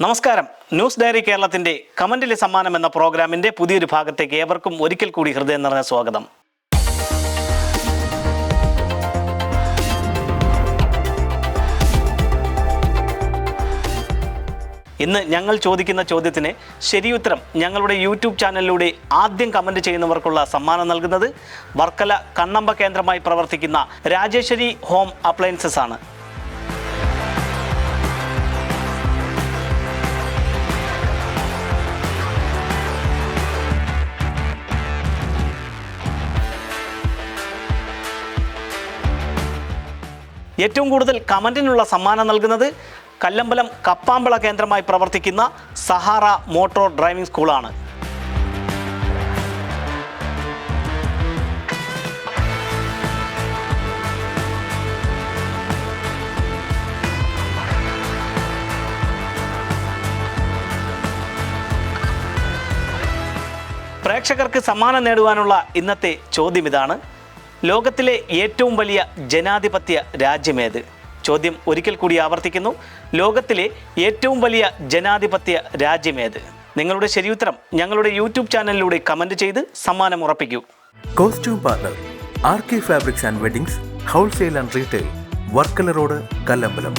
നമസ്കാരം. News diary കേരളത്തിൻ്റെ കമന്റിലെ സമ്മാനം എന്ന പ്രോഗ്രാമിൻ്റെ പുതിയൊരു ഭാഗത്തേക്ക് ഏവർക്കും ഒരിക്കൽ കൂടി ഹൃദയം നിറഞ്ഞ സ്വാഗതം. ഇന്ന് ഞങ്ങൾ ചോദിക്കുന്ന ചോദ്യത്തിന് ശരിയുത്തരം ഞങ്ങളുടെ യൂട്യൂബ് ചാനലിലൂടെ ആദ്യം കമൻറ്റ് ചെയ്യുന്നവർക്കുള്ള സമ്മാനം നൽകുന്നത് വർക്കല കണ്ണമ്പ കേന്ദ്രമായി പ്രവർത്തിക്കുന്ന രാജേശ്വരി ഹോം അപ്ലയൻസസ് ആണ്. ഏറ്റവും കൂടുതൽ കമൻറ്റിനുള്ള സമ്മാനം നൽകുന്നത് കല്ലമ്പലം കപ്പാമ്പള കേന്ദ്രമായി പ്രവർത്തിക്കുന്ന സഹാറ മോട്ടോർ ഡ്രൈവിംഗ് സ്കൂളാണ്. പ്രേക്ഷകർക്ക് സമ്മാനം നേടുവാനുള്ള ഇന്നത്തെ ചോദ്യം ഇതാണ്: ലോകത്തിലെ ഏറ്റവും വലിയ ജനാധിപത്യ രാജ്യമേത്? ചോദ്യം ഒരിക്കൽ കൂടി ആവർത്തിക്കുന്നു. ലോകത്തിലെ ഏറ്റവും വലിയ ജനാധിപത്യ രാജ്യമേത്? നിങ്ങളുടെ ശരിയുത്തരം ഞങ്ങളുടെ യൂട്യൂബ് ചാനലിലൂടെ കമൻറ്റ് ചെയ്ത് സമ്മാനം ഉറപ്പിക്കൂ. Costume partner RK fabrics and weddings, wholesale and retail, Varkala road, Kallambalam.